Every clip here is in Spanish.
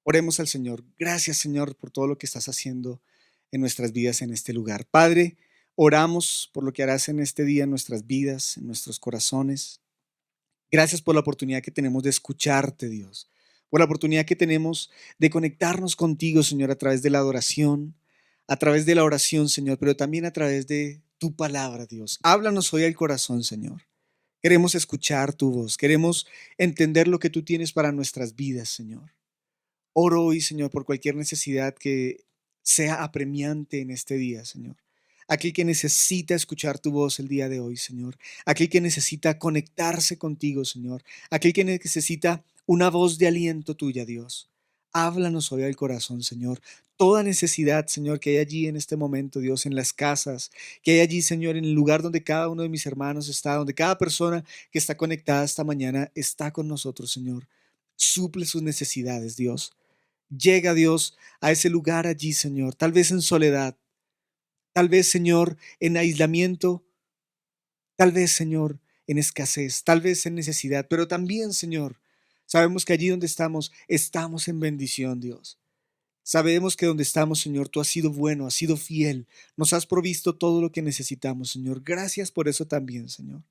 Oremos al Señor. Gracias, Señor, por todo lo que estás haciendo en nuestras vidas en este lugar. Padre, oramos por lo que harás en este día en nuestras vidas, en nuestros corazones. Gracias por la oportunidad que tenemos de escucharte, Dios. Por la oportunidad que tenemos de conectarnos contigo, Señor, a través de la adoración, a través de la oración, Señor, pero también a través de tu palabra, Dios. Háblanos hoy al corazón, Señor. Queremos escuchar tu voz. Queremos entender lo que tú tienes para nuestras vidas, Señor. Oro hoy, Señor, por cualquier necesidad que sea apremiante en este día, Señor. Aquel que necesita escuchar tu voz el día de hoy, Señor. Aquel que necesita conectarse contigo, Señor. Aquel que necesita una voz de aliento tuya, Dios. Háblanos hoy al corazón, Señor. Toda necesidad, Señor, que hay allí en este momento, Dios, en las casas, que hay allí, Señor, en el lugar donde cada uno de mis hermanos está, donde cada persona que está conectada esta mañana está con nosotros, Señor. Suple sus necesidades, Dios. Llega Dios a ese lugar allí, Señor, tal vez en soledad, tal vez, Señor, en aislamiento, tal vez, Señor, en escasez, tal vez en necesidad, pero también, Señor, sabemos que allí donde estamos, estamos en bendición, Dios. Sabemos que donde estamos, Señor, tú has sido bueno, has sido fiel, nos has provisto todo lo que necesitamos, Señor. Gracias por eso también, Señor.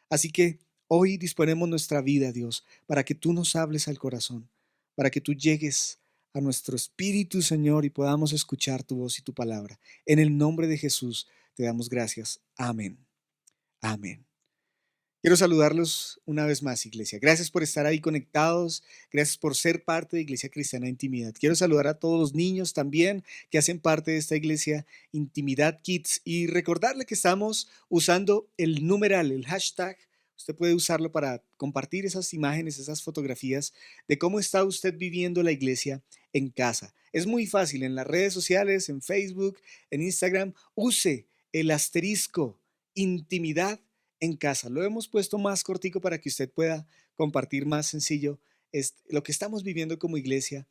Así que hoy disponemos nuestra vida, Dios, para que tú nos hables al corazón, para que tú llegues a nuestro espíritu, Señor, y podamos escuchar tu voz y tu palabra. En el nombre de Jesús te damos gracias. Amén. Amén. Quiero saludarlos una vez más, iglesia. Gracias por estar ahí conectados. Gracias por ser parte de Iglesia Cristiana Intimidad. Quiero saludar a todos los niños también que hacen parte de esta iglesia Intimidad Kids y recordarle que estamos usando el numeral, el hashtag. Usted puede usarlo para compartir esas imágenes, esas fotografías de cómo está usted viviendo la iglesia en casa. Es muy fácil en las redes sociales, en Facebook, en Instagram. Use el asterisco intimidad en casa. Lo hemos puesto más cortico para que usted pueda compartir más sencillo lo que estamos viviendo como iglesia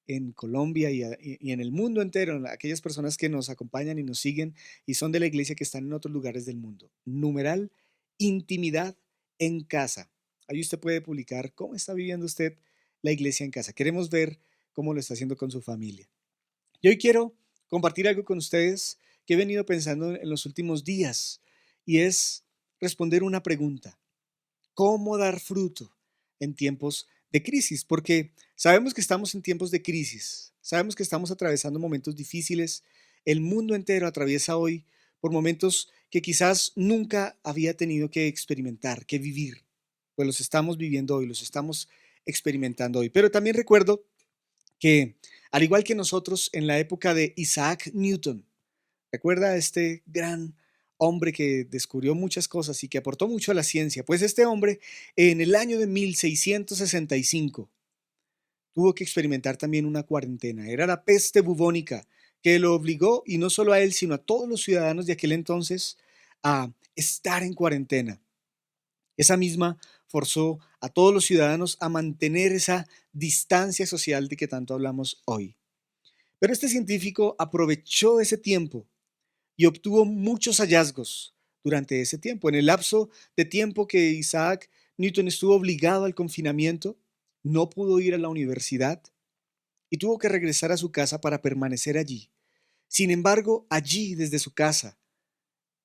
en Colombia y en el mundo entero, aquellas personas que nos acompañan y nos siguen y son de la iglesia que están en otros lugares del mundo. Numeral, intimidad en casa. Ahí usted puede publicar cómo está viviendo usted la iglesia en casa. Queremos ver cómo lo está haciendo con su familia. Y hoy quiero compartir algo con ustedes que he venido pensando en los últimos días y es responder una pregunta. ¿Cómo dar fruto en tiempos de crisis? Porque sabemos que estamos en tiempos de crisis, sabemos que estamos atravesando momentos difíciles, el mundo entero atraviesa hoy por momentos que quizás nunca había tenido que experimentar, que vivir, pues los estamos viviendo hoy, los estamos experimentando hoy. Pero también recuerdo que, al igual que nosotros en la época de Isaac Newton, recuerda a este gran hombre que descubrió muchas cosas y que aportó mucho a la ciencia, pues este hombre en el año de 1665 tuvo que experimentar también una cuarentena. Era la peste bubónica que lo obligó, y no solo a él, sino a todos los ciudadanos de aquel entonces, a estar en cuarentena. Esa misma forzó a todos los ciudadanos a mantener esa distancia social de que tanto hablamos hoy. Pero este científico aprovechó ese tiempo y obtuvo muchos hallazgos durante ese tiempo. En el lapso de tiempo que Isaac Newton estuvo obligado al confinamiento, no pudo ir a la universidad y tuvo que regresar a su casa para permanecer allí. Sin embargo, allí desde su casa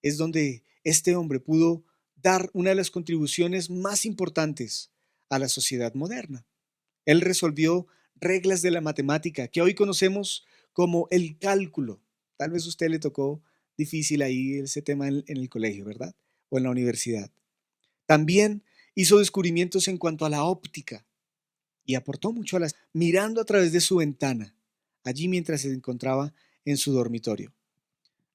es donde este hombre pudo dar una de las contribuciones más importantes a la sociedad moderna. Él resolvió reglas de la matemática que hoy conocemos como el cálculo. Tal vez a usted le tocó difícil ahí ese tema en el colegio, ¿verdad? O en la universidad. También hizo descubrimientos en cuanto a la óptica y aportó mucho a las mirando a través de su ventana, allí mientras se encontraba en su dormitorio.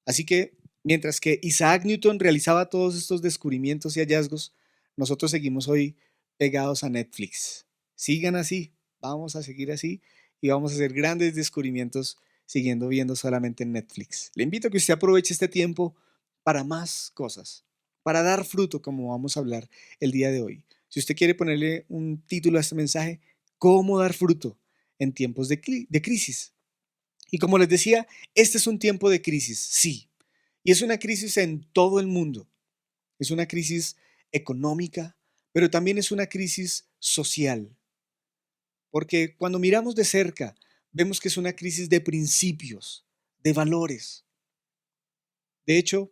Así que mientras que Isaac Newton realizaba todos estos descubrimientos y hallazgos, nosotros seguimos hoy pegados a Netflix. Sigan así, vamos a seguir así y vamos a hacer grandes descubrimientos siguiendo viendo solamente en Netflix. Le invito a que usted aproveche este tiempo para más cosas, para dar fruto, como vamos a hablar el día de hoy. Si usted quiere ponerle un título a este mensaje, ¿cómo dar fruto en tiempos de crisis? Y como les decía, este es un tiempo de crisis, sí. Y es una crisis en todo el mundo. Es una crisis económica, pero también es una crisis social. Porque cuando miramos de cerca vemos que es una crisis de principios, de valores. De hecho,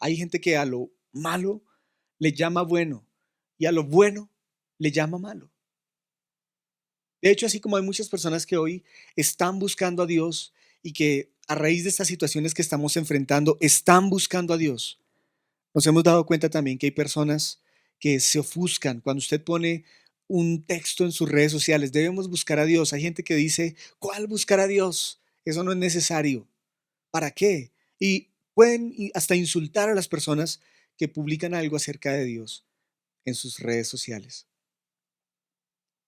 hay gente que a lo malo le llama bueno y a lo bueno le llama malo. De hecho, así como hay muchas personas que hoy están buscando a Dios y que a raíz de estas situaciones que estamos enfrentando están buscando a Dios, nos hemos dado cuenta también que hay personas que se ofuscan cuando usted pone un texto en sus redes sociales. Debemos buscar a Dios. Hay gente que dice, ¿cuál buscar a Dios? Eso no es necesario. ¿Para qué? Y pueden hasta insultar a las personas que publican algo acerca de Dios en sus redes sociales.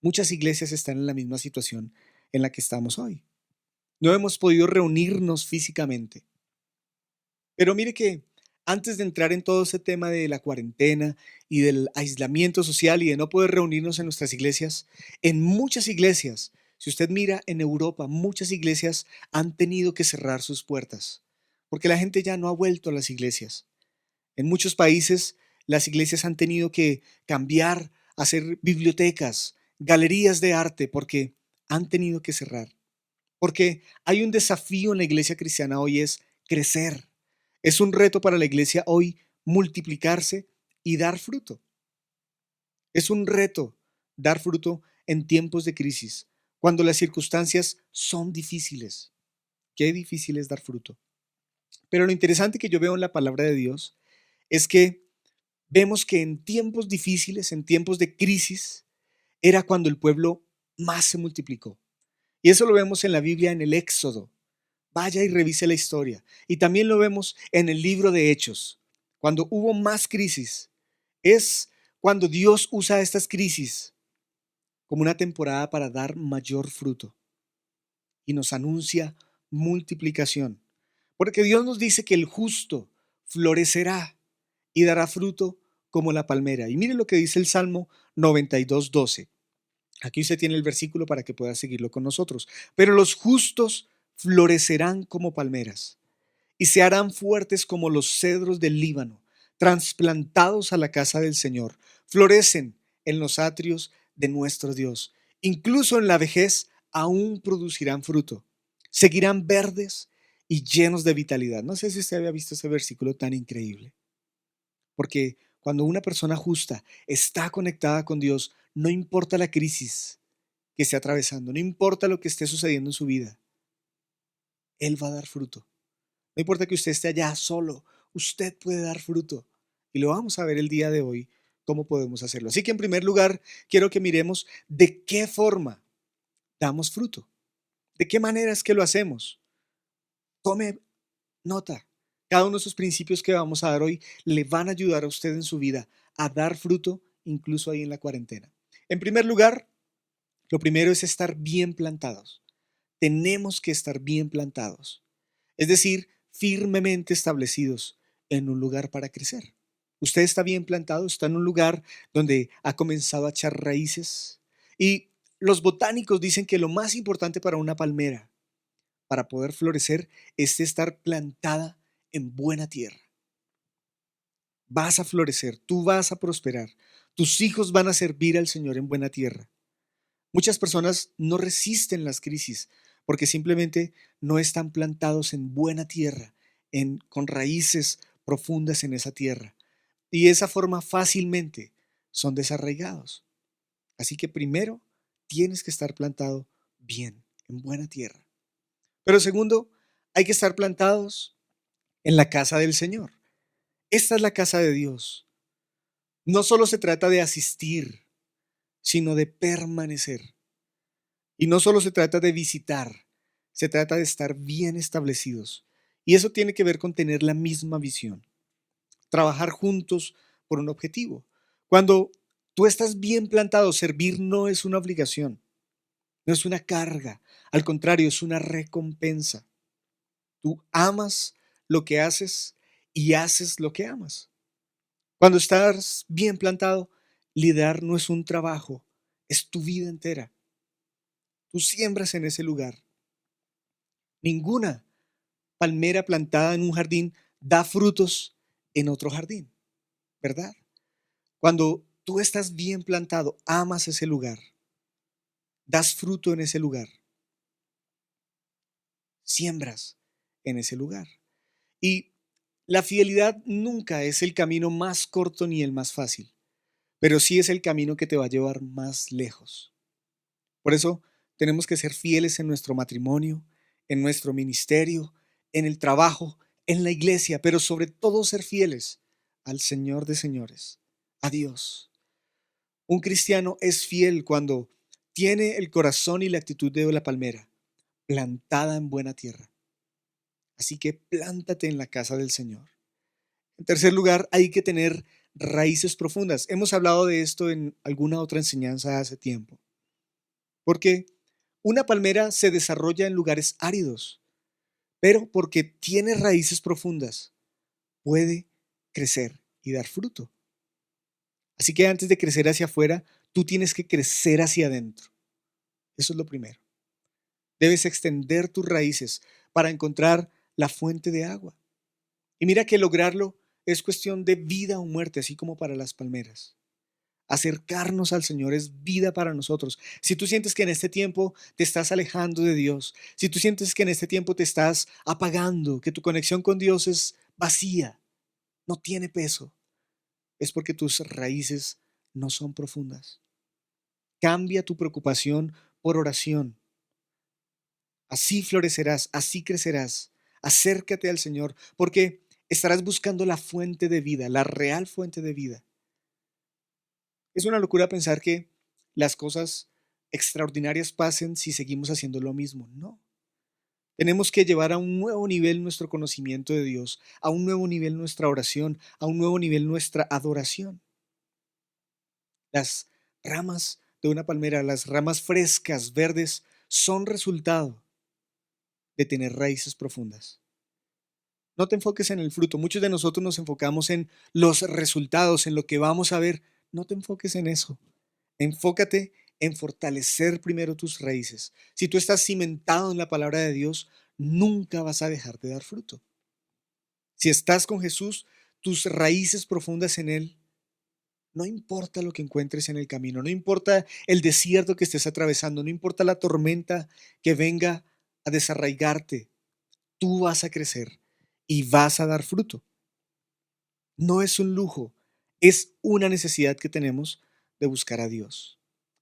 Muchas iglesias están en la misma situación en la que estamos hoy. No hemos podido reunirnos físicamente. Pero mire que antes de entrar en todo ese tema de la cuarentena y del aislamiento social y de no poder reunirnos en nuestras iglesias, en muchas iglesias, si usted mira en Europa, muchas iglesias han tenido que cerrar sus puertas porque la gente ya no ha vuelto a las iglesias. En muchos países, las iglesias han tenido que cambiar, hacer bibliotecas, galerías de arte, porque han tenido que cerrar. Porque hay un desafío en la iglesia cristiana hoy es crecer. Es un reto para la iglesia hoy multiplicarse y dar fruto. Es un reto dar fruto en tiempos de crisis, cuando las circunstancias son difíciles. Qué difícil es dar fruto. Pero lo interesante que yo veo en la palabra de Dios es que vemos que en tiempos difíciles, en tiempos de crisis, era cuando el pueblo más se multiplicó. Y eso lo vemos en la Biblia en el Éxodo. Vaya y revise la historia. Y también lo vemos en el libro de Hechos. Cuando hubo más crisis, es cuando Dios usa estas crisis como una temporada para dar mayor fruto y nos anuncia multiplicación. Porque Dios nos dice que el justo florecerá y dará fruto como la palmera. Y mire lo que dice el Salmo 92:12. Aquí usted tiene el versículo para que pueda seguirlo con nosotros. Pero los justos florecerán como palmeras y se harán fuertes como los cedros del Líbano, trasplantados a la casa del Señor. Florecen en los atrios de nuestro Dios. Incluso en la vejez aún producirán fruto. Seguirán verdes y llenos de vitalidad. No sé si usted había visto ese versículo tan increíble. Porque cuando una persona justa está conectada con Dios, no importa la crisis que esté atravesando, no importa lo que esté sucediendo en su vida, Él va a dar fruto. No importa que usted esté allá solo, usted puede dar fruto. Y lo vamos a ver el día de hoy, cómo podemos hacerlo. Así que en primer lugar, quiero que miremos de qué forma damos fruto. ¿De qué manera es que lo hacemos? Tome nota. Cada uno de esos principios que vamos a dar hoy le van a ayudar a usted en su vida a dar fruto, incluso ahí en la cuarentena. En primer lugar, lo primero es estar bien plantados. Tenemos que estar bien plantados, es decir, firmemente establecidos en un lugar para crecer. Usted está bien plantado, está en un lugar donde ha comenzado a echar raíces. Y los botánicos dicen que lo más importante para una palmera, para poder florecer, es estar plantada en buena tierra. Vas a florecer, tú vas a prosperar, tus hijos van a servir al Señor en buena tierra. Muchas personas no resisten las crisis porque simplemente no están plantados en buena tierra, con raíces profundas en esa tierra. Y de esa forma fácilmente son desarraigados. Así que primero tienes que estar plantado bien, en buena tierra. Pero segundo, hay que estar plantados en la casa del Señor. Esta es la casa de Dios. No solo se trata de asistir, sino de permanecer. Y no solo se trata de visitar, se trata de estar bien establecidos. Y eso tiene que ver con tener la misma visión, trabajar juntos por un objetivo. Cuando tú estás bien plantado, servir no es una obligación, no es una carga, al contrario, es una recompensa. Tú amas lo que haces y haces lo que amas. Cuando estás bien plantado, liderar no es un trabajo, es tu vida entera. Tú siembras en ese lugar. Ninguna palmera plantada en un jardín da frutos en otro jardín, ¿verdad? Cuando tú estás bien plantado, amas ese lugar, das fruto en ese lugar. siembras en ese lugar. Y la fidelidad nunca es el camino más corto ni el más fácil, pero sí es el camino que te va a llevar más lejos. Por eso tenemos que ser fieles en nuestro matrimonio, en nuestro ministerio, en el trabajo, en la iglesia, pero sobre todo ser fieles al Señor de señores, a Dios. Un cristiano es fiel cuando tiene el corazón y la actitud de la palmera, plantada en buena tierra. Así que plántate en la casa del Señor. En tercer lugar, hay que tener raíces profundas. Hemos hablado de esto en alguna otra enseñanza hace tiempo, porque una palmera se desarrolla en lugares áridos, pero porque tiene raíces profundas, puede crecer y dar fruto. Así que antes de crecer hacia afuera, tú tienes que crecer hacia adentro. Eso es lo primero. Debes extender tus raíces para encontrar la fuente de agua. Y mira que lograrlo es cuestión de vida o muerte, así como para las palmeras. Acercarnos al Señor es vida para nosotros. Si tú sientes que en este tiempo te estás alejando de Dios, si tú sientes que en este tiempo te estás apagando, que tu conexión con Dios es vacía, no tiene peso, es porque tus raíces no son profundas. Cambia tu preocupación por oración. Así florecerás, así crecerás. Acércate al Señor, porque estarás buscando la fuente de vida, la real fuente de vida. Es una locura pensar que las cosas extraordinarias pasen si seguimos haciendo lo mismo. No. Tenemos que llevar a un nuevo nivel nuestro conocimiento de Dios, a un nuevo nivel nuestra oración, a un nuevo nivel nuestra adoración. Las ramas de una palmera, las ramas frescas, verdes, son resultado de tener raíces profundas. No te enfoques en el fruto. Muchos de nosotros nos enfocamos en los resultados, en lo que vamos a ver. No te enfoques en eso. Enfócate en fortalecer primero tus raíces. Si tú estás cimentado en la palabra de Dios, nunca vas a dejar de dar fruto. Si estás con Jesús, tus raíces profundas en Él, no importa lo que encuentres en el camino, no importa el desierto que estés atravesando, no importa la tormenta que venga a desarraigarte, tú vas a crecer y vas a dar fruto. No es un lujo, es una necesidad que tenemos de buscar a Dios.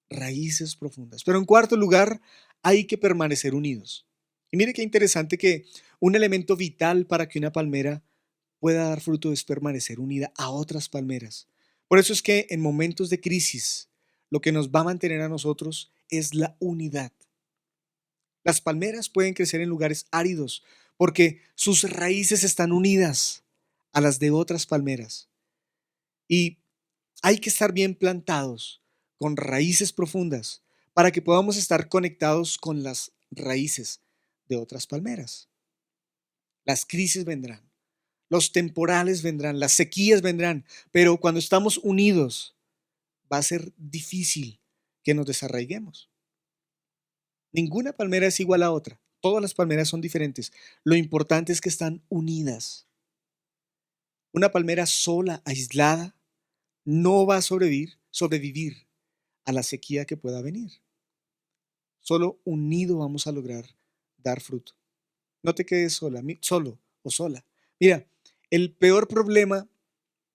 Raíces profundas. Pero en cuarto lugar, hay que permanecer unidos. Y mire qué interesante que un elemento vital para que una palmera pueda dar fruto es permanecer unida a otras palmeras. Por eso es que en momentos de crisis, lo que nos va a mantener a nosotros es la unidad. Las palmeras pueden crecer en lugares áridos porque sus raíces están unidas a las de otras palmeras. Y hay que estar bien plantados con raíces profundas para que podamos estar conectados con las raíces de otras palmeras. Las crisis vendrán, los temporales vendrán, las sequías vendrán, pero cuando estamos unidos va a ser difícil que nos desarraiguemos. Ninguna palmera es igual a otra. Todas las palmeras son diferentes. Lo importante es que están unidas. Una palmera sola, aislada, no va a sobrevivir a la sequía que pueda venir. Solo unido vamos a lograr dar fruto. No te quedes solo o sola. Mira, el peor problema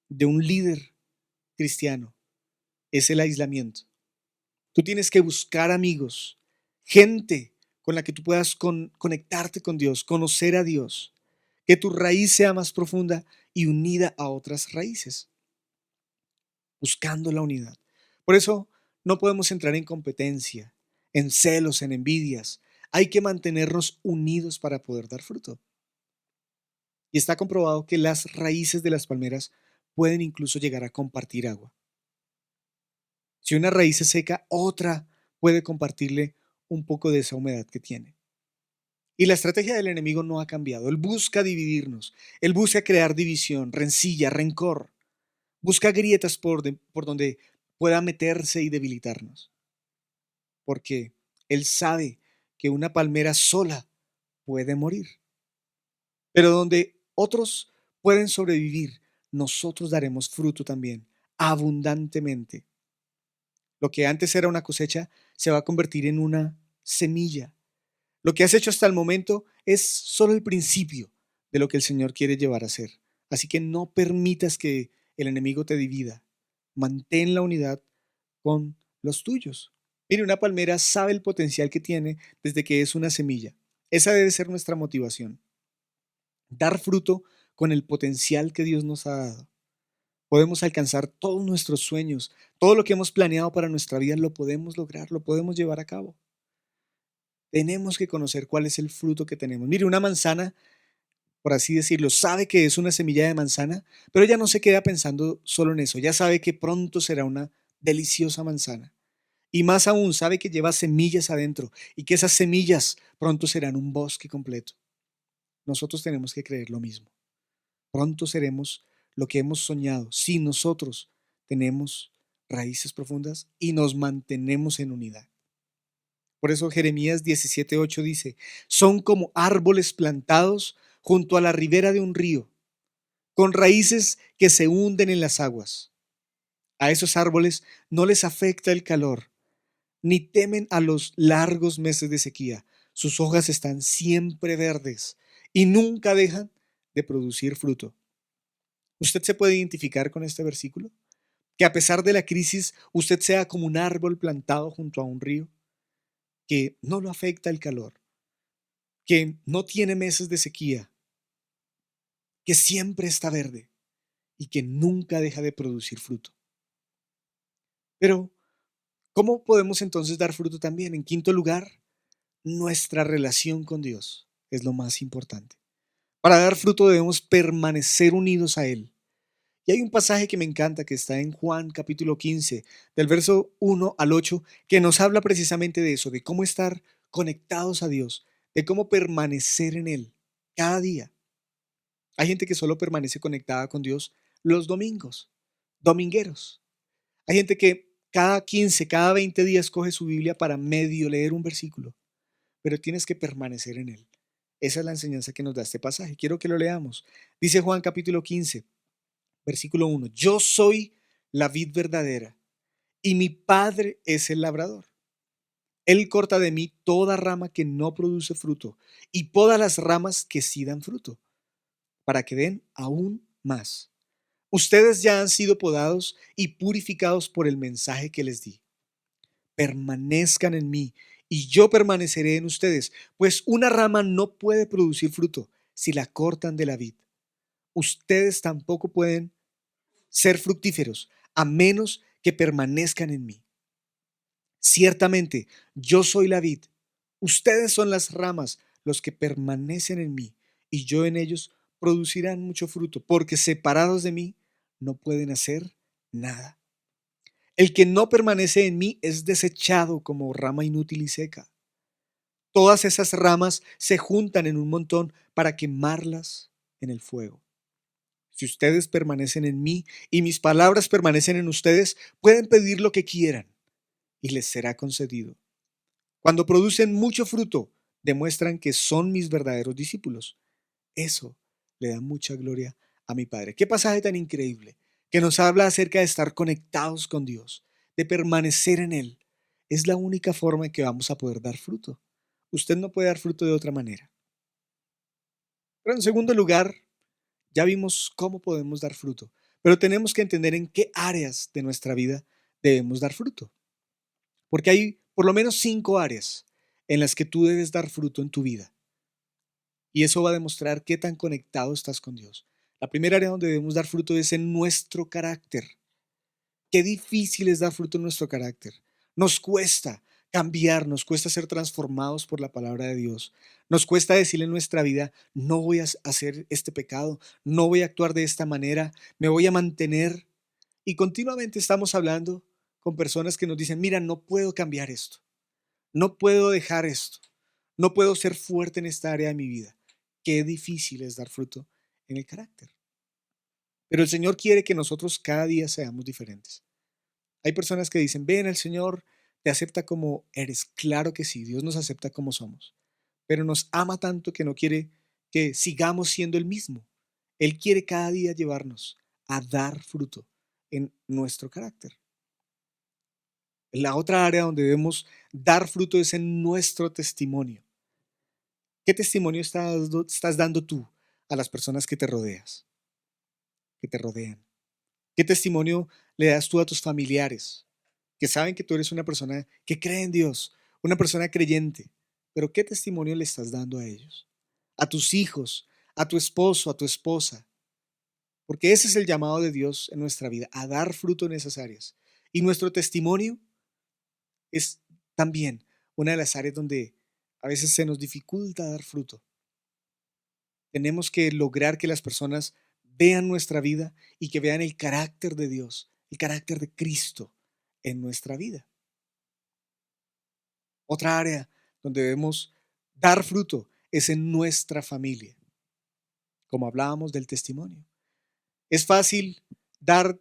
de un líder cristiano es el aislamiento. Tú tienes que buscar amigos, gente con la que tú puedas conectarte con Dios, conocer a Dios, que tu raíz sea más profunda y unida a otras raíces, buscando la unidad. Por eso no podemos entrar en competencia, en celos, en envidias. Hay que mantenernos unidos para poder dar fruto. Y está comprobado que las raíces de las palmeras pueden incluso llegar a compartir agua. Si una raíz se seca, otra puede compartirle un poco de esa humedad que tiene. Y la estrategia del enemigo no ha cambiado. Él busca dividirnos. Él busca crear división, rencilla, rencor. Busca grietas por donde pueda meterse y debilitarnos. Porque él sabe que una palmera sola puede morir. Pero donde otros pueden sobrevivir, nosotros daremos fruto también, abundantemente. Lo que antes era una cosecha se va a convertir en una semilla. Lo que has hecho hasta el momento es solo el principio de lo que el Señor quiere llevar a hacer. Así que no permitas que el enemigo te divida. Mantén la unidad con los tuyos. Mire, una palmera sabe el potencial que tiene desde que es una semilla. Esa debe ser nuestra motivación. Dar fruto con el potencial que Dios nos ha dado. Podemos alcanzar todos nuestros sueños, todo lo que hemos planeado para nuestra vida lo podemos lograr, lo podemos llevar a cabo. Tenemos que conocer cuál es el fruto que tenemos. Mire, una manzana, por así decirlo, sabe que es una semilla de manzana, pero ella no se queda pensando solo en eso. Ya sabe que pronto será una deliciosa manzana. Y más aún, sabe que lleva semillas adentro y que esas semillas pronto serán un bosque completo. Nosotros tenemos que creer lo mismo. Pronto seremos lo que hemos soñado si nosotros tenemos raíces profundas y nos mantenemos en unidad. Por eso Jeremías 17:8 dice, son como árboles plantados junto a la ribera de un río, con raíces que se hunden en las aguas. A esos árboles no les afecta el calor, ni temen a los largos meses de sequía. Sus hojas están siempre verdes y nunca dejan de producir fruto. ¿Usted se puede identificar con este versículo? Que a pesar de la crisis, usted sea como un árbol plantado junto a un río, que no lo afecta el calor, que no tiene meses de sequía, que siempre está verde y que nunca deja de producir fruto. Pero, ¿cómo podemos entonces dar fruto también? En quinto lugar, nuestra relación con Dios es lo más importante. Para dar fruto debemos permanecer unidos a Él. Y hay un pasaje que me encanta que está en Juan capítulo 15, del verso 1 al 8, que nos habla precisamente de eso, de cómo estar conectados a Dios, de cómo permanecer en Él cada día. Hay gente que solo permanece conectada con Dios los domingos, domingueros. Hay gente que cada 15, cada 20 días coge su Biblia para medio leer un versículo, pero tienes que permanecer en Él. Esa es la enseñanza que nos da este pasaje. Quiero que lo leamos. Dice Juan capítulo 15. Versículo 1. Yo soy la vid verdadera y mi Padre es el labrador. Él corta de mí toda rama que no produce fruto y poda las ramas que sí dan fruto, para que den aún más. Ustedes ya han sido podados y purificados por el mensaje que les di. Permanezcan en mí y yo permaneceré en ustedes, pues una rama no puede producir fruto si la cortan de la vid. Ustedes tampoco pueden ser fructíferos, a menos que permanezcan en mí. Ciertamente, yo soy la vid, ustedes son las ramas, los que permanecen en mí, y yo en ellos producirán mucho fruto, porque separados de mí no pueden hacer nada. El que no permanece en mí es desechado como rama inútil y seca. Todas esas ramas se juntan en un montón para quemarlas en el fuego. Si ustedes permanecen en mí y mis palabras permanecen en ustedes, pueden pedir lo que quieran y les será concedido. Cuando producen mucho fruto, demuestran que son mis verdaderos discípulos. Eso le da mucha gloria a mi Padre. Qué pasaje tan increíble que nos habla acerca de estar conectados con Dios, de permanecer en Él. Es la única forma en que vamos a poder dar fruto. Usted no puede dar fruto de otra manera. Pero en segundo lugar, ya vimos cómo podemos dar fruto, pero tenemos que entender en qué áreas de nuestra vida debemos dar fruto. Porque hay por lo menos 5 áreas en las que tú debes dar fruto en tu vida. Y eso va a demostrar qué tan conectado estás con Dios. La primera área donde debemos dar fruto es en nuestro carácter. Qué difícil es dar fruto en nuestro carácter. Nos cuesta cambiar, nos cuesta ser transformados por la palabra de Dios. Nos cuesta decirle en nuestra vida, no voy a hacer este pecado, no voy a actuar de esta manera, me voy a mantener. Y continuamente estamos hablando con personas que nos dicen, mira, no puedo cambiar esto, no puedo dejar esto, no puedo ser fuerte en esta área de mi vida. Qué difícil es dar fruto en el carácter. Pero el Señor quiere que nosotros cada día seamos diferentes. Hay personas que dicen, ven, el Señor te acepta como eres. Claro que sí, Dios nos acepta como somos, pero nos ama tanto que no quiere que sigamos siendo el mismo. Él quiere cada día llevarnos a dar fruto en nuestro carácter. La otra área donde debemos dar fruto es en nuestro testimonio. ¿Qué testimonio estás dando tú a las personas que te rodean? ¿Qué testimonio le das tú a tus familiares que saben que tú eres una persona que cree en Dios, una persona creyente? Pero ¿qué testimonio le estás dando a ellos? A tus hijos, a tu esposo, a tu esposa. Porque ese es el llamado de Dios en nuestra vida, a dar fruto en esas áreas. Y nuestro testimonio es también una de las áreas donde a veces se nos dificulta dar fruto. Tenemos que lograr que las personas vean nuestra vida y que vean el carácter de Dios, el carácter de Cristo en nuestra vida. Otra área donde debemos dar fruto es en nuestra familia, como hablábamos del testimonio. Es fácil dar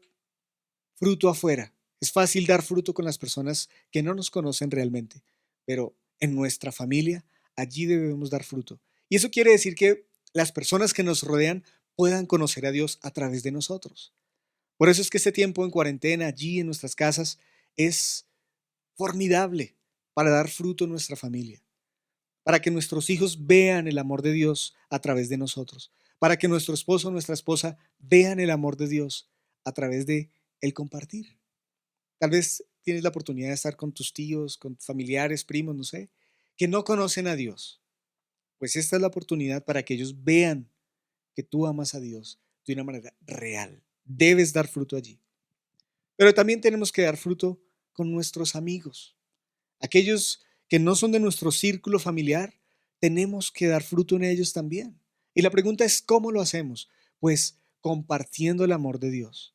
fruto afuera, es fácil dar fruto con las personas que no nos conocen realmente, pero en nuestra familia, allí debemos dar fruto. Y eso quiere decir que las personas que nos rodean puedan conocer a Dios a través de nosotros. Por eso es que este tiempo en cuarentena, allí en nuestras casas, es formidable para dar fruto en nuestra familia, para que nuestros hijos vean el amor de Dios a través de nosotros, para que nuestro esposo o nuestra esposa vean el amor de Dios a través de el compartir. Tal vez tienes la oportunidad de estar con tus tíos, con familiares, primos, no sé, que no conocen a Dios. Pues esta es la oportunidad para que ellos vean que tú amas a Dios de una manera real. Debes dar fruto allí. Pero también tenemos que dar fruto con nuestros amigos. Aquellos que no son de nuestro círculo familiar, tenemos que dar fruto en ellos también. Y la pregunta es, ¿cómo lo hacemos? Pues compartiendo el amor de Dios.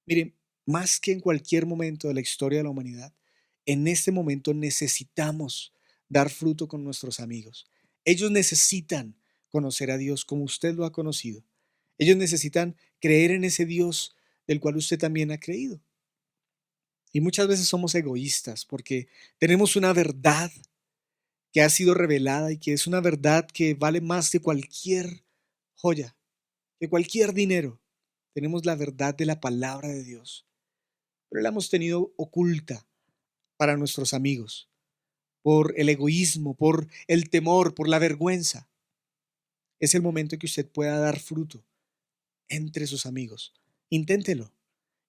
Miren, más que en cualquier momento de la historia de la humanidad, en este momento necesitamos dar fruto con nuestros amigos. Ellos necesitan conocer a Dios como usted lo ha conocido. Ellos necesitan creer en ese Dios del cual usted también ha creído. Y muchas veces somos egoístas porque tenemos una verdad que ha sido revelada y que es una verdad que vale más de cualquier joya, de cualquier dinero. Tenemos la verdad de la palabra de Dios, pero la hemos tenido oculta para nuestros amigos, por el egoísmo, por el temor, por la vergüenza. Es el momento en que usted pueda dar fruto entre sus amigos. Inténtelo,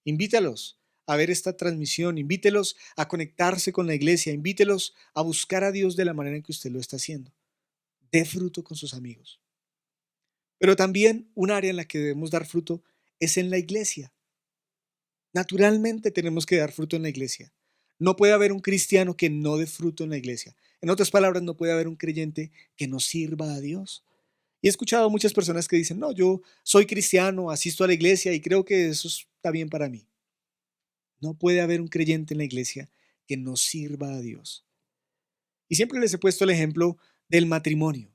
invítalos a ver esta transmisión, invítelos a conectarse con la iglesia, invítelos a buscar a Dios de la manera en que usted lo está haciendo. Dé fruto con sus amigos. Pero también un área en la que debemos dar fruto es en la iglesia. Naturalmente tenemos que dar fruto en la iglesia. No puede haber un cristiano que no dé fruto en la iglesia. En otras palabras, no puede haber un creyente que no sirva a Dios. Y he escuchado a muchas personas que dicen, no, yo soy cristiano, asisto a la iglesia y creo que eso está bien para mí. No puede haber un creyente en la iglesia que no sirva a Dios. Y siempre les he puesto el ejemplo del matrimonio.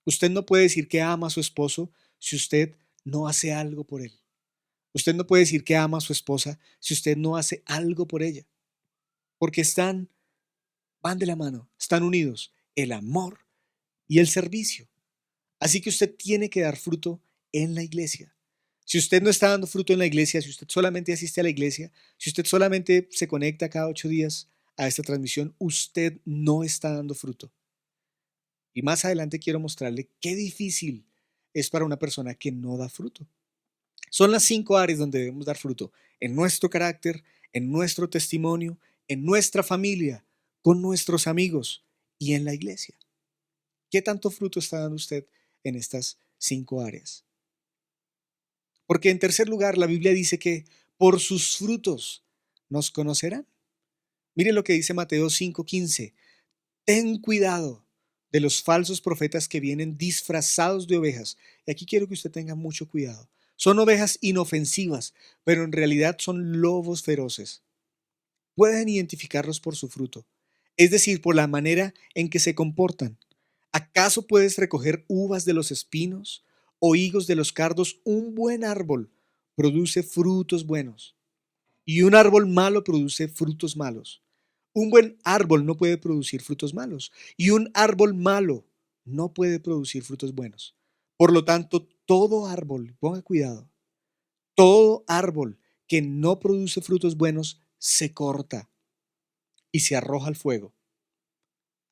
Usted no puede decir que ama a su esposo si usted no hace algo por él. Usted no puede decir que ama a su esposa si usted no hace algo por ella, porque van de la mano, están unidos, el amor y el servicio. Así que usted tiene que dar fruto en la iglesia. Si usted no está dando fruto en la iglesia, si usted solamente asiste a la iglesia, si usted solamente se conecta cada 8 días a esta transmisión, usted no está dando fruto. Y más adelante quiero mostrarle qué difícil es para una persona que no da fruto. Son las 5 áreas donde debemos dar fruto, en nuestro carácter, en nuestro testimonio, en nuestra familia, con nuestros amigos y en la iglesia. ¿Qué tanto fruto está dando usted en estas 5 áreas? Porque en tercer lugar, la Biblia dice que por sus frutos nos conocerán. Mire lo que dice Mateo 5:15. Ten cuidado de los falsos profetas que vienen disfrazados de ovejas. Y aquí quiero que usted tenga mucho cuidado. Son ovejas inofensivas, pero en realidad son lobos feroces. Pueden identificarlos por su fruto, es decir, por la manera en que se comportan. ¿Acaso puedes recoger uvas de los espinos o higos de los cardos? Un buen árbol produce frutos buenos y un árbol malo produce frutos malos. Un buen árbol no puede producir frutos malos y un árbol malo no puede producir frutos buenos. Por lo tanto, todo árbol, ponga cuidado, todo árbol que no produce frutos buenos se corta y se arroja al fuego.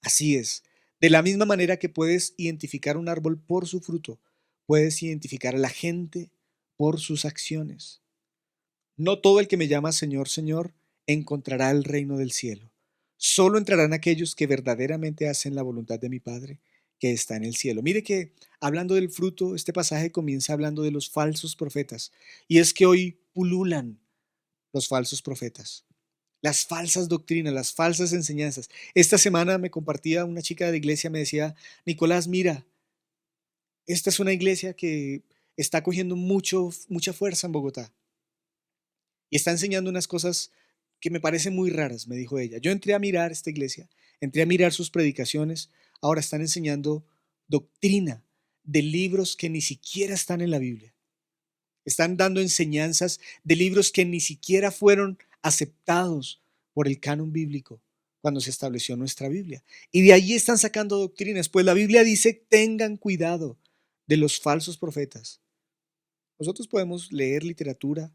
Así es, De la misma manera que puedes identificar un árbol por su fruto, puedes identificar a la gente por sus acciones. No todo el que me llama Señor, Señor, encontrará el reino del cielo. Solo entrarán aquellos que verdaderamente hacen la voluntad de mi Padre que está en el cielo. Mire que hablando del fruto, este pasaje comienza hablando de los falsos profetas. Y es que hoy pululan los falsos profetas, las falsas doctrinas, las falsas enseñanzas. Esta semana me compartía una chica de iglesia, me decía, Nicolás, mira, esta es una iglesia que está cogiendo mucha fuerza en Bogotá y está enseñando unas cosas que me parecen muy raras, me dijo ella. Yo entré a mirar esta iglesia, entré a mirar sus predicaciones, ahora están enseñando doctrina de libros que ni siquiera están en la Biblia. Están dando enseñanzas de libros que ni siquiera fueron aceptados por el canon bíblico cuando se estableció nuestra Biblia. Y de ahí están sacando doctrinas, pues la Biblia dice, tengan cuidado de los falsos profetas. Nosotros podemos leer literatura.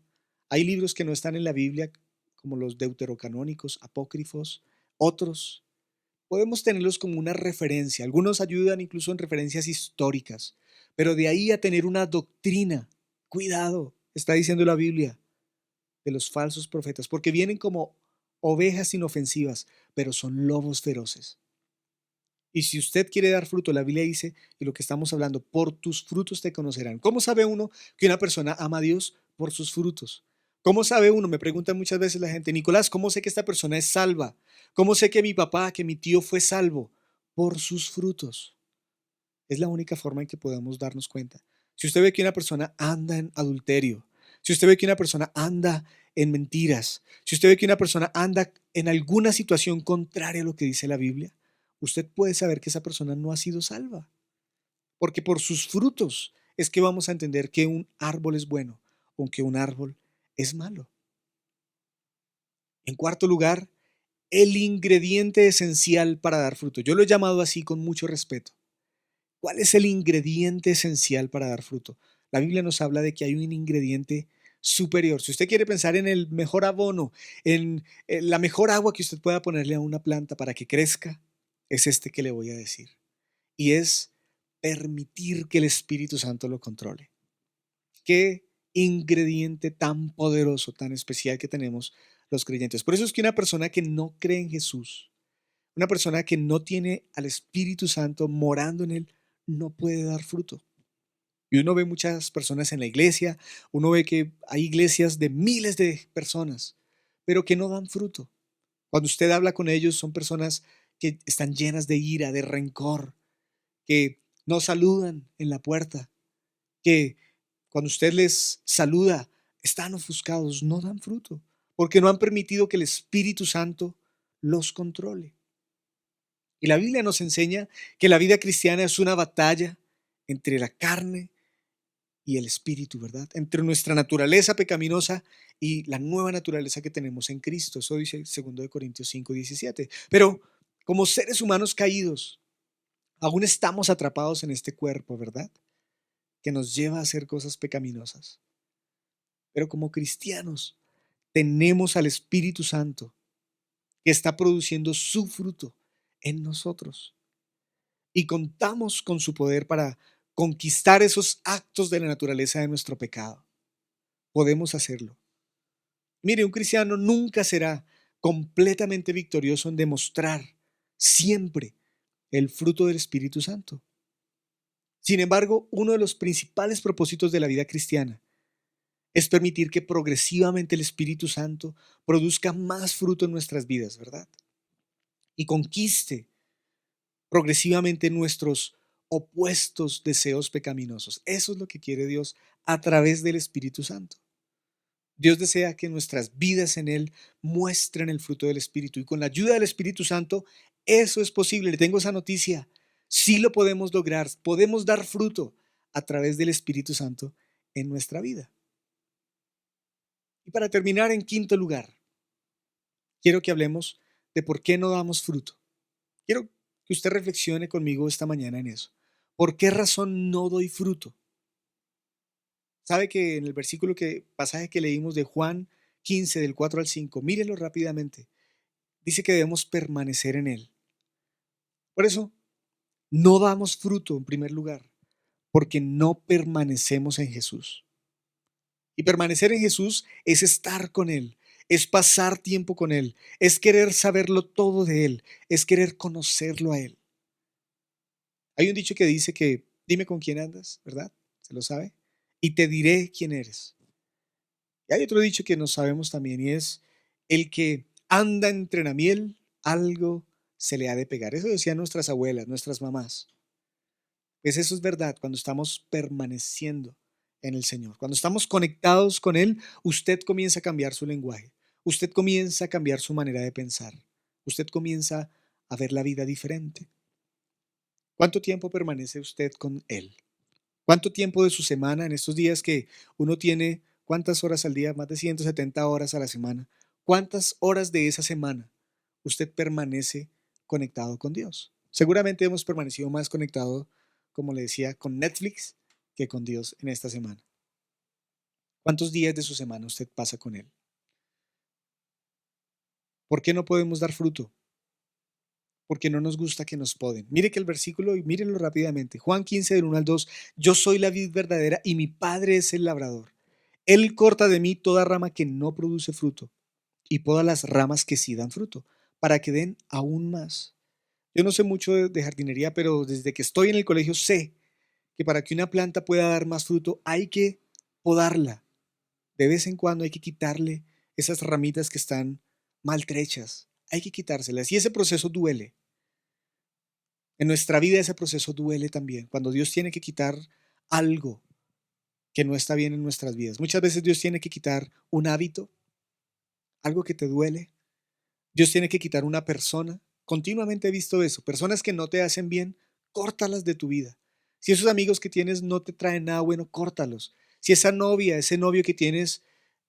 Hay libros que no están en la Biblia, como los deuterocanónicos, apócrifos, otros. Podemos tenerlos como una referencia. Algunos ayudan incluso en referencias históricas. Pero de ahí a tener una doctrina, cuidado, está diciendo la Biblia, de los falsos profetas, porque vienen como ovejas inofensivas, pero son lobos feroces. Y si usted quiere dar fruto, la Biblia dice, y lo que estamos hablando, por tus frutos te conocerán. ¿Cómo sabe uno que una persona ama a Dios? Por sus frutos. ¿Cómo sabe uno? Me preguntan muchas veces la gente, Nicolás, ¿cómo sé que esta persona es salva? ¿Cómo sé que mi papá, que mi tío fue salvo? Por sus frutos. Es la única forma en que podemos darnos cuenta. Si usted ve que una persona anda en adulterio, si usted ve que una persona anda en mentiras, si usted ve que una persona anda en alguna situación contraria a lo que dice la Biblia, usted puede saber que esa persona no ha sido salva. Porque por sus frutos es que vamos a entender que un árbol es bueno o que un árbol es malo. En cuarto lugar, el ingrediente esencial para dar fruto. Yo lo he llamado así con mucho respeto. ¿Cuál es el ingrediente esencial para dar fruto? La Biblia nos habla de que hay un ingrediente superior. Si usted quiere pensar en el mejor abono, en la mejor agua que usted pueda ponerle a una planta para que crezca, es este que le voy a decir. Y es permitir que el Espíritu Santo lo controle. Qué ingrediente tan poderoso, tan especial que tenemos los creyentes. Por eso es que una persona que no cree en Jesús, una persona que no tiene al Espíritu Santo morando en él, no puede dar fruto. Y uno ve muchas personas en la iglesia, uno ve que hay iglesias de miles de personas, pero que no dan fruto. Cuando usted habla con ellos, son personas que están llenas de ira, de rencor, que no saludan en la puerta, que cuando usted les saluda, están ofuscados, no dan fruto, porque no han permitido que el Espíritu Santo los controle. Y la Biblia nos enseña que la vida cristiana es una batalla entre la carne y el espíritu, ¿verdad? Entre nuestra naturaleza pecaminosa y la nueva naturaleza que tenemos en Cristo. Eso dice 2 Corintios 5:17. Pero como seres humanos caídos, aún estamos atrapados en este cuerpo, ¿verdad? Que nos lleva a hacer cosas pecaminosas. Pero como cristianos, tenemos al Espíritu Santo que está produciendo su fruto en nosotros. Y contamos con su poder para conquistar esos actos de la naturaleza de nuestro pecado. Podemos hacerlo. Mire, un cristiano nunca será completamente victorioso en demostrar siempre el fruto del Espíritu Santo. Sin embargo, uno de los principales propósitos de la vida cristiana es permitir que progresivamente el Espíritu Santo produzca más fruto en nuestras vidas, ¿verdad? Y conquiste progresivamente nuestros opuestos deseos pecaminosos. Eso es lo que quiere Dios a través del Espíritu Santo. Dios desea que nuestras vidas en Él muestren el fruto del Espíritu y con la ayuda del Espíritu Santo eso es posible. Le tengo esa noticia. Sí lo podemos lograr. Podemos dar fruto a través del Espíritu Santo en nuestra vida. Y para terminar, en quinto lugar, quiero que hablemos de por qué no damos fruto. Quiero que usted reflexione conmigo esta mañana en eso. ¿Por qué razón no doy fruto? Sabe que en el pasaje que leímos de Juan 15, del 4 al 5, mírelo rápidamente. Dice que debemos permanecer en él. Por eso, No damos fruto en primer lugar porque no permanecemos en Jesús. Y permanecer en Jesús es estar con Él, es pasar tiempo con Él, es querer saberlo todo de Él, es querer conocerlo a Él. Hay un dicho que dice que dime con quién andas, ¿verdad? ¿Se lo sabe? Y te diré quién eres. Y hay otro dicho que no sabemos también y es el que anda entre la miel, algo se le ha de pegar. Eso decían nuestras abuelas, nuestras mamás. Pues eso es verdad cuando estamos permaneciendo en el Señor. Cuando estamos conectados con Él, usted comienza a cambiar su lenguaje. Usted comienza a cambiar su manera de pensar. Usted comienza a ver la vida diferente. ¿Cuánto tiempo permanece usted con Él? ¿Cuánto tiempo de su semana en estos días que uno tiene, cuántas horas al día? Más de 170 horas a la semana. ¿Cuántas horas de esa semana usted permanece conectado con Dios? Seguramente hemos permanecido más conectados, como le decía, con Netflix que con Dios en esta semana. ¿Cuántos días de su semana usted pasa con Él? ¿Por qué no podemos dar fruto? Porque no nos gusta que nos poden. Mire que el versículo, y mírenlo rápidamente. Juan 15, del 1 al 2. Yo soy la vid verdadera y mi Padre es el labrador. Él corta de mí toda rama que no produce fruto y poda las ramas que sí dan fruto, para que den aún más. Yo no sé mucho de jardinería, pero desde que estoy en el colegio sé que para que una planta pueda dar más fruto hay que podarla. De vez en cuando hay que quitarle esas ramitas que están maltrechas. Hay que quitárselas y ese proceso duele. En nuestra vida ese proceso duele también, cuando Dios tiene que quitar algo que no está bien en nuestras vidas. Muchas veces Dios tiene que quitar un hábito, algo que te duele. Dios tiene que quitar una persona. Continuamente he visto eso. Personas que no te hacen bien, córtalas de tu vida. Si esos amigos que tienes no te traen nada bueno, córtalos. Si esa novia, ese novio que tienes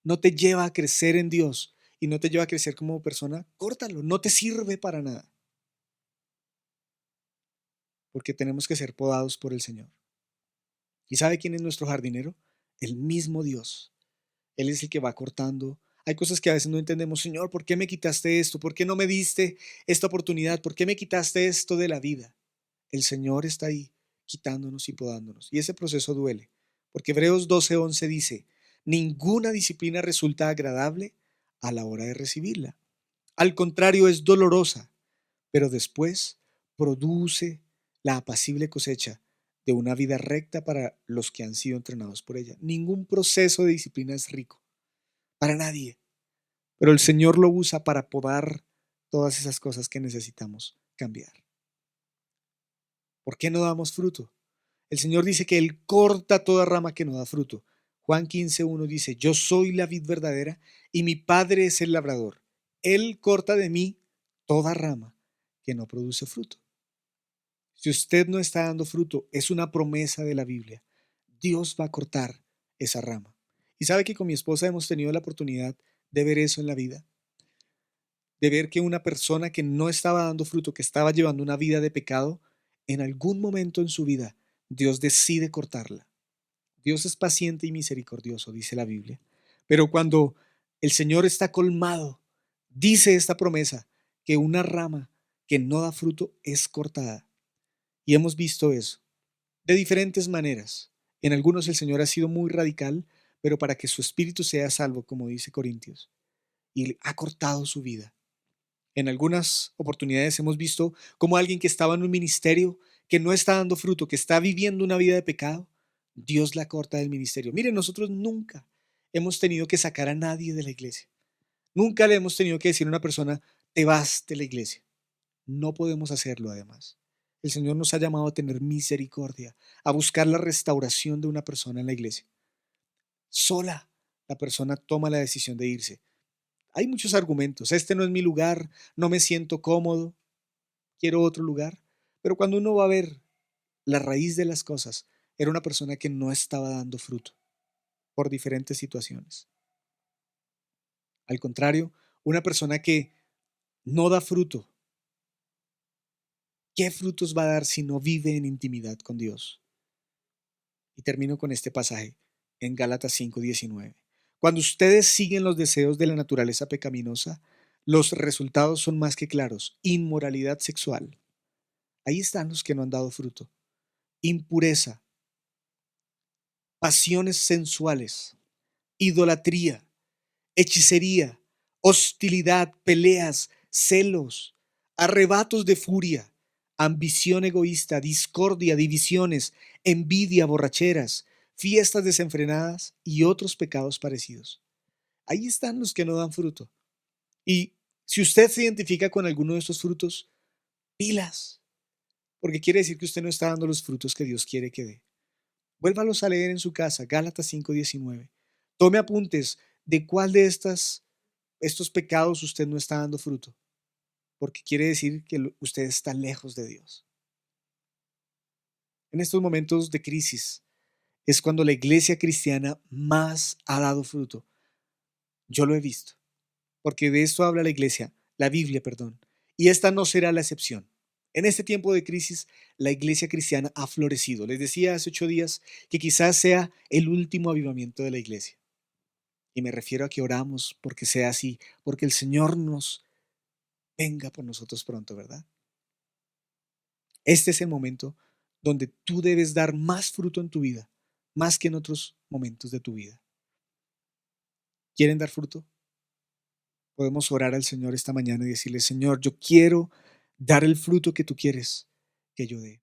no te lleva a crecer en Dios y no te lleva a crecer como persona, córtalo. No te sirve para nada. Porque tenemos que ser podados por el Señor. ¿Y sabe quién es nuestro jardinero? El mismo Dios. Él es el que va cortando. Hay cosas que a veces no entendemos. Señor, ¿por qué me quitaste esto? ¿Por qué no me diste esta oportunidad? ¿Por qué me quitaste esto de la vida? El Señor está ahí quitándonos y podándonos. Y ese proceso duele. Porque Hebreos 12:11 dice, ninguna disciplina resulta agradable a la hora de recibirla. Al contrario, es dolorosa, pero después produce la apacible cosecha de una vida recta para los que han sido entrenados por ella. Ningún proceso de disciplina es rico, para nadie, pero el Señor lo usa para podar todas esas cosas que necesitamos cambiar. ¿Por qué no damos fruto? El Señor dice que Él corta toda rama que no da fruto. Juan 15:1 dice, yo soy la vid verdadera y mi Padre es el labrador. Él corta de mí toda rama que no produce fruto. Si usted no está dando fruto, es una promesa de la Biblia. Dios va a cortar esa rama. Y sabe que con mi esposa hemos tenido la oportunidad de ver eso en la vida, de ver que una persona que no estaba dando fruto, que estaba llevando una vida de pecado, en algún momento en su vida, Dios decide cortarla. Dios es paciente y misericordioso, dice la Biblia. Pero cuando el Señor está colmado, dice esta promesa, que una rama que no da fruto es cortada. Y hemos visto eso de diferentes maneras. En algunos el Señor ha sido muy radical, pero para que su espíritu sea salvo, como dice Corintios, y ha cortado su vida. En algunas oportunidades hemos visto como alguien que estaba en un ministerio, que no está dando fruto, que está viviendo una vida de pecado, Dios la corta del ministerio. Miren, nosotros nunca hemos tenido que sacar a nadie de la iglesia. Nunca le hemos tenido que decir a una persona, te vas de la iglesia. No podemos hacerlo además. El Señor nos ha llamado a tener misericordia, a buscar la restauración de una persona en la iglesia. Sola la persona toma la decisión de irse. Hay muchos argumentos. Este no es mi lugar, no me siento cómodo, quiero otro lugar. Pero cuando uno va a ver la raíz de las cosas, era una persona que no estaba dando fruto por diferentes situaciones. Al contrario, una persona que no da fruto, ¿qué frutos va a dar si no vive en intimidad con Dios? Y termino con este pasaje en Gálatas 5:19. Cuando ustedes siguen los deseos de la naturaleza pecaminosa, los resultados son más que claros. Inmoralidad sexual, Ahí están los que no han dado fruto. Impureza, pasiones sensuales, idolatría, hechicería, hostilidad, peleas, celos, arrebatos de furia, ambición egoísta, discordia, divisiones, envidia, borracheras, fiestas desenfrenadas y otros pecados parecidos. Ahí están los que no dan fruto. Y si usted se identifica con alguno de estos frutos, pilas, porque quiere decir que usted no está dando los frutos que Dios quiere que dé. Vuélvalos a leer en su casa, Gálatas 5:19. Tome apuntes de cuál de estos pecados usted no está dando fruto, porque quiere decir que usted está lejos de Dios. En estos momentos de crisis es cuando la iglesia cristiana más ha dado fruto. Yo lo he visto, porque de esto habla la iglesia, la Biblia, perdón, y esta no será la excepción. En este tiempo de crisis, la iglesia cristiana ha florecido. Les decía hace 8 días que quizás sea el último avivamiento de la iglesia. Y me refiero a que oramos porque sea así, porque el Señor nos venga por nosotros pronto, ¿verdad? Este es el momento donde tú debes dar más fruto en tu vida, más que en otros momentos de tu vida. ¿Quieren dar fruto? Podemos orar al Señor esta mañana y decirle, Señor, yo quiero dar el fruto que tú quieres que yo dé.